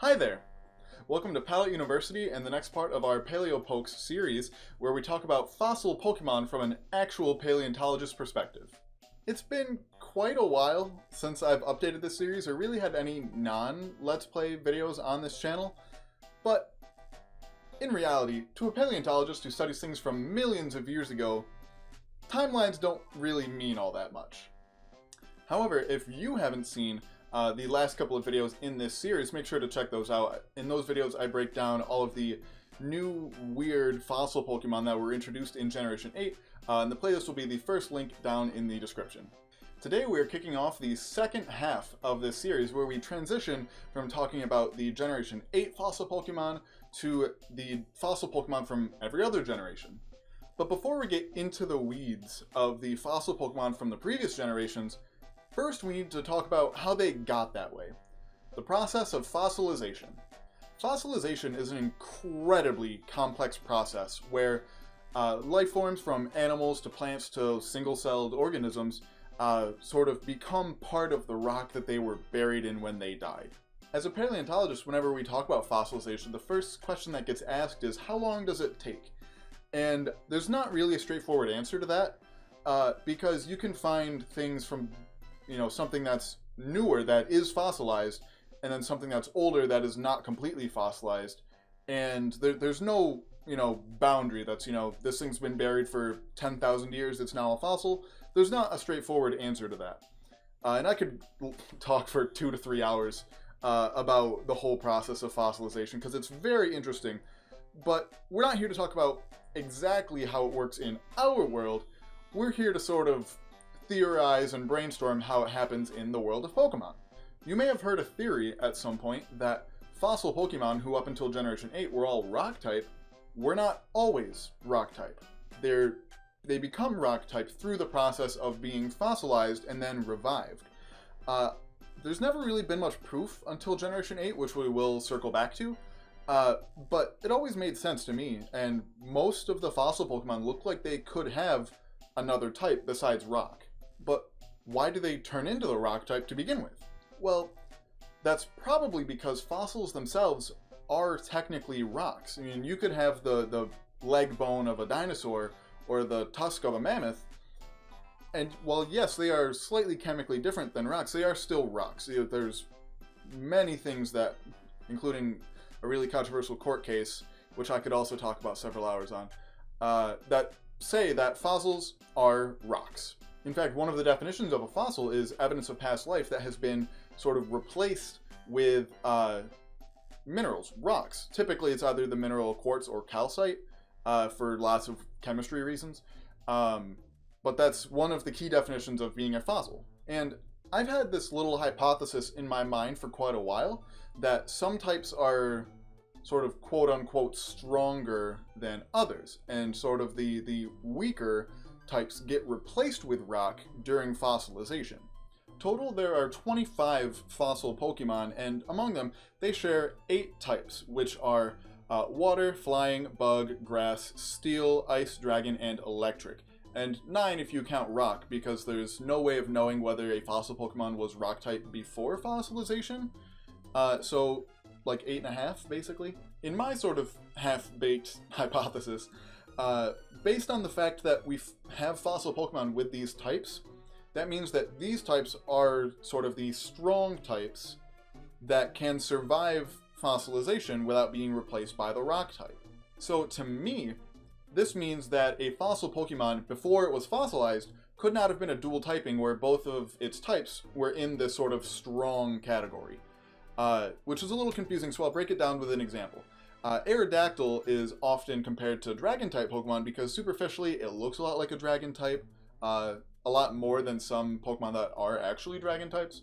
Hi there! Welcome to Pallet University and the next part of our PaleoPokes series, where we talk about fossil Pokemon from an actual paleontologist perspective. It's been quite a while since I've updated this series or really had any non-Let's Play videos on this channel, but in reality, to a paleontologist who studies things from millions of years ago, timelines don't really mean all that much. However, if you haven't seen the last couple of videos in this series, make sure to check those out. In those videos, I break down all of the new, weird fossil Pokemon that were introduced in Generation 8, and the playlist will be the first link down in the description. Today we're kicking off the second half of this series, where we transition from talking about the Generation 8 fossil Pokemon to the fossil Pokemon from every other generation. But before we get into the weeds of the fossil Pokemon from the previous generations, first, we need to talk about how they got that way. The process of fossilization. Fossilization is an incredibly complex process where life forms from animals to plants to single-celled organisms sort of become part of the rock that they were buried in when they died. As a paleontologist, whenever we talk about fossilization, the first question that gets asked is, how long does it take? And there's not really a straightforward answer to that, because you can find things from something that's newer that is fossilized, and then something that's older that is not completely fossilized, and there's no, boundary that's, this thing's been buried for 10,000 years, it's now a fossil. There's not a straightforward answer to that. And I could talk for 2 to 3 hours about the whole process of fossilization, because it's very interesting, but we're not here to talk about exactly how it works in our world. We're here to sort of theorize and brainstorm how it happens in the world of Pokemon. You may have heard a theory at some point that fossil Pokemon who up until Generation 8 were all rock type were not always rock type. They become rock type through the process of being fossilized and then revived. There's never really been much proof until Generation 8, which we will circle back to, but it always made sense to me, and most of the fossil Pokemon look like they could have another type besides rock. But why do they turn into the rock type to begin with? Well, that's probably because fossils themselves are technically rocks. I mean, you could have the leg bone of a dinosaur or the tusk of a mammoth, and while yes, they are slightly chemically different than rocks, they are still rocks. There's many things that, including a really controversial court case, which I could also talk about several hours on, that say that fossils are rocks. In fact, one of the definitions of a fossil is evidence of past life that has been sort of replaced with minerals, rocks. Typically, it's either the mineral quartz or calcite for lots of chemistry reasons. But that's one of the key definitions of being a fossil. And I've had this little hypothesis in my mind for quite a while that some types are sort of quote-unquote stronger than others, and sort of the weaker types get replaced with rock during fossilization. Total, there are 25 fossil Pokemon, and among them, they share 8 types, which are water, flying, bug, grass, steel, ice, dragon, and electric. And 9 if you count rock, because there's no way of knowing whether a fossil Pokemon was rock type before fossilization. So like 8.5, basically. In my sort of half-baked hypothesis, based on the fact that we have fossil Pokemon with these types, that means that these types are sort of the strong types that can survive fossilization without being replaced by the rock type. So to me, this means that a fossil Pokemon, before it was fossilized, could not have been a dual typing where both of its types were in this sort of strong category. Which is a little confusing, so I'll break it down with an example. Aerodactyl is often compared to Dragon-type Pokemon because superficially it looks a lot like a Dragon-type, a lot more than some Pokemon that are actually Dragon-types.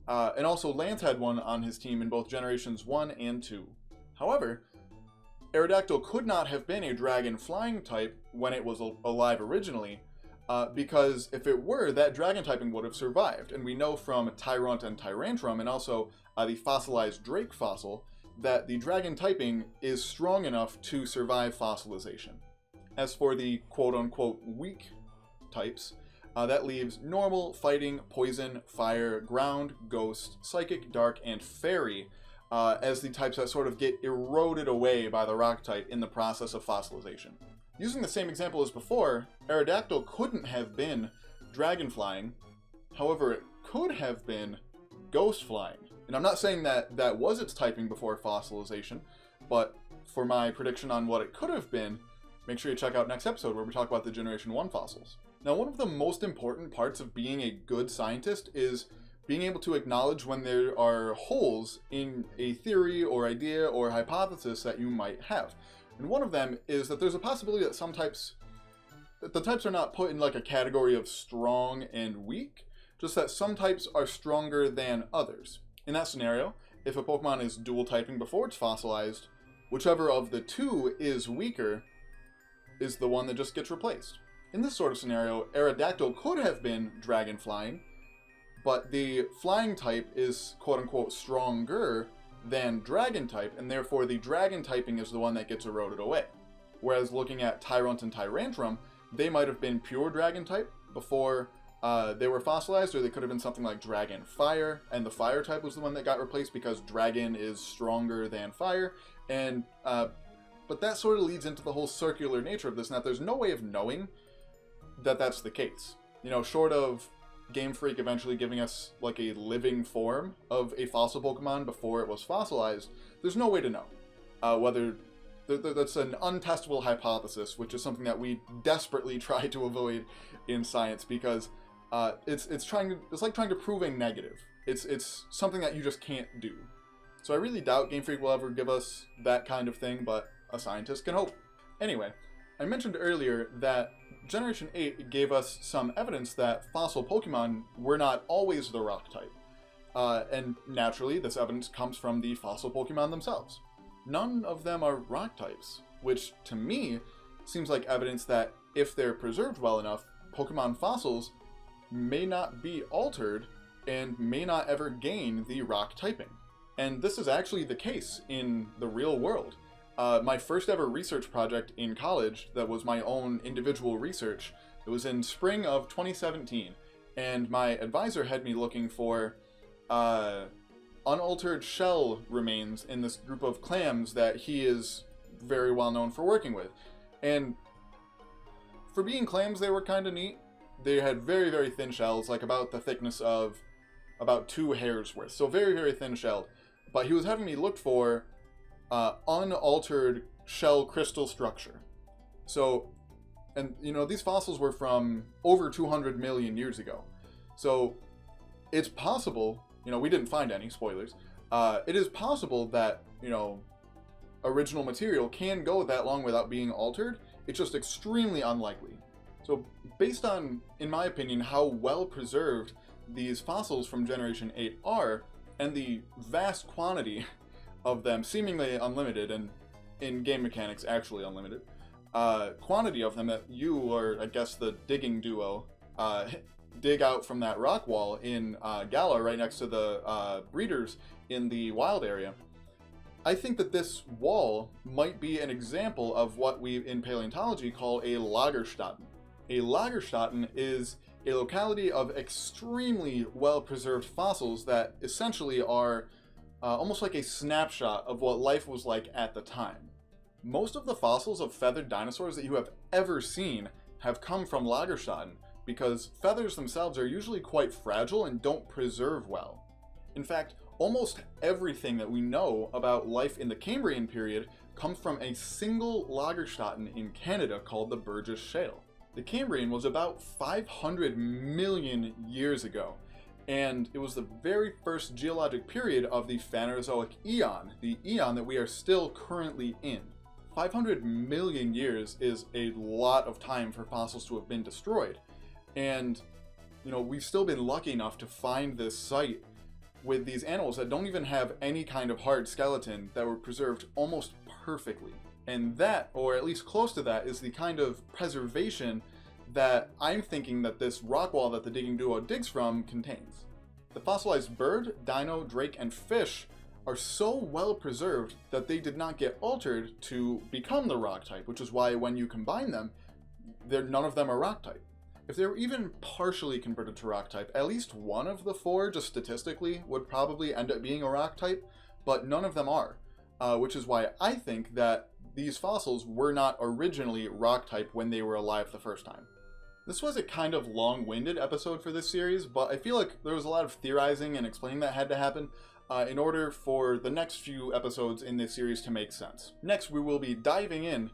And also Lance had one on his team in both Generations 1 and 2. However, Aerodactyl could not have been a Dragon-flying type when it was alive originally, because if it were, that Dragon typing would have survived. And we know from Tyrunt and Tyrantrum, and also the fossilized Drake fossil, that the Dragon typing is strong enough to survive fossilization. As for the quote-unquote weak types, that leaves normal, fighting, poison, fire, ground, ghost, psychic, dark, and fairy as the types that sort of get eroded away by the rock type in the process of fossilization. Using the same example as before, Aerodactyl couldn't have been dragon flying, however it could have been ghost flying. And I'm not saying that that was its typing before fossilization, but for my prediction on what it could have been, make sure you check out next episode where we talk about the Generation 1 fossils. Now, one of the most important parts of being a good scientist is being able to acknowledge when there are holes in a theory or idea or hypothesis that you might have. And one of them is that there's a possibility that the types are not put in like a category of strong and weak, just that some types are stronger than others. In that scenario, if a Pokemon is dual typing before it's fossilized, whichever of the two is weaker is the one that just gets replaced. In this sort of scenario, Aerodactyl could have been dragon flying, but the flying type is quote-unquote stronger than dragon type, and therefore the dragon typing is the one that gets eroded away. Whereas looking at Tyrunt and Tyrantrum, they might have been pure dragon type before they were fossilized, or they could have been something like dragon fire, and the fire type was the one that got replaced because dragon is stronger than fire, and but that sort of leads into the whole circular nature of this, and that there's no way of knowing that that's the case. You know, short of Game Freak eventually giving us like a living form of a fossil Pokemon before it was fossilized, there's no way to know whether that's an untestable hypothesis, which is something that we desperately try to avoid in science because it's like trying to prove a negative. It's something that you just can't do. So I really doubt Game Freak will ever give us that kind of thing, but a scientist can hope. Anyway, I mentioned earlier that Generation 8 gave us some evidence that fossil Pokemon were not always the rock type. And naturally, this evidence comes from the fossil Pokemon themselves. None of them are rock types, which to me seems like evidence that if they're preserved well enough, Pokemon fossils may not be altered and may not ever gain the rock typing. And this is actually the case in the real world. My first ever research project in college that was my own individual research, it was in spring of 2017, and my advisor had me looking for unaltered shell remains in this group of clams that he is very well known for working with. And for being clams, they were kind of neat. They had very, very thin shells, like about the thickness of about 2 hairs worth. So very, very thin shelled. But he was having me look for unaltered shell crystal structure. So, and you know, these fossils were from over 200 million years ago. So it's possible, you know, we didn't find any, spoilers. It is possible that, you know, original material can go that long without being altered. It's just extremely unlikely. So based on, in my opinion, how well preserved these fossils from Generation 8 are, and the vast quantity of them, seemingly unlimited, and in game mechanics actually unlimited, quantity of them that you, or I guess the digging duo, dig out from that rock wall in Gala, right next to the breeders in the wild area, I think that this wall might be an example of what we in paleontology call a Lagerstätten. A Lagerstätten is a locality of extremely well-preserved fossils that essentially are almost like a snapshot of what life was like at the time. Most of the fossils of feathered dinosaurs that you have ever seen have come from Lagerstätten because feathers themselves are usually quite fragile and don't preserve well. In fact, almost everything that we know about life in the Cambrian period comes from a single Lagerstätten in Canada called the Burgess Shale. The Cambrian was about 500 million years ago, and it was the very first geologic period of the Phanerozoic Eon, the eon that we are still currently in. 500 million years is a lot of time for fossils to have been destroyed, and you know, we've still been lucky enough to find this site with these animals that don't even have any kind of hard skeleton that were preserved almost perfectly. And that, or at least close to that, is the kind of preservation that I'm thinking that this rock wall that the digging duo digs from contains. The fossilized bird, dino, drake, and fish are so well preserved that they did not get altered to become the rock type, which is why when you combine them, none of them are rock type. If they were even partially converted to rock type, at least one of the 4, just statistically, would probably end up being a rock type. but none of them are, which is why I think that these fossils were not originally rock type when they were alive the first time. This was a kind of long-winded episode for this series, but I feel like there was a lot of theorizing and explaining that had to happen in order for the next few episodes in this series to make sense. Next, we will be diving in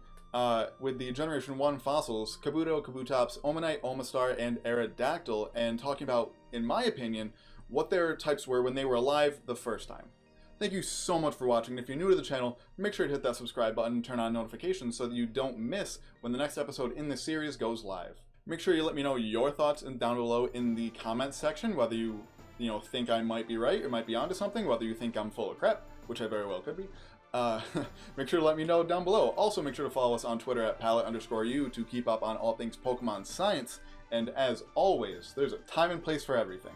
with the Generation 1 fossils, Kabuto, Kabutops, Omanite, Omastar, and Aerodactyl, and talking about, in my opinion, what their types were when they were alive the first time. Thank you so much for watching, and if you're new to the channel, make sure to hit that subscribe button and turn on notifications so that you don't miss when the next episode in this series goes live. Make sure you let me know your thoughts down below in the comments section, whether you think I might be right or might be onto something, whether you think I'm full of crap, which I very well could be. Make sure to let me know down below. Also, make sure to follow us on Twitter at Pallet_U to keep up on all things Pokemon science. And as always, there's a time and place for everything.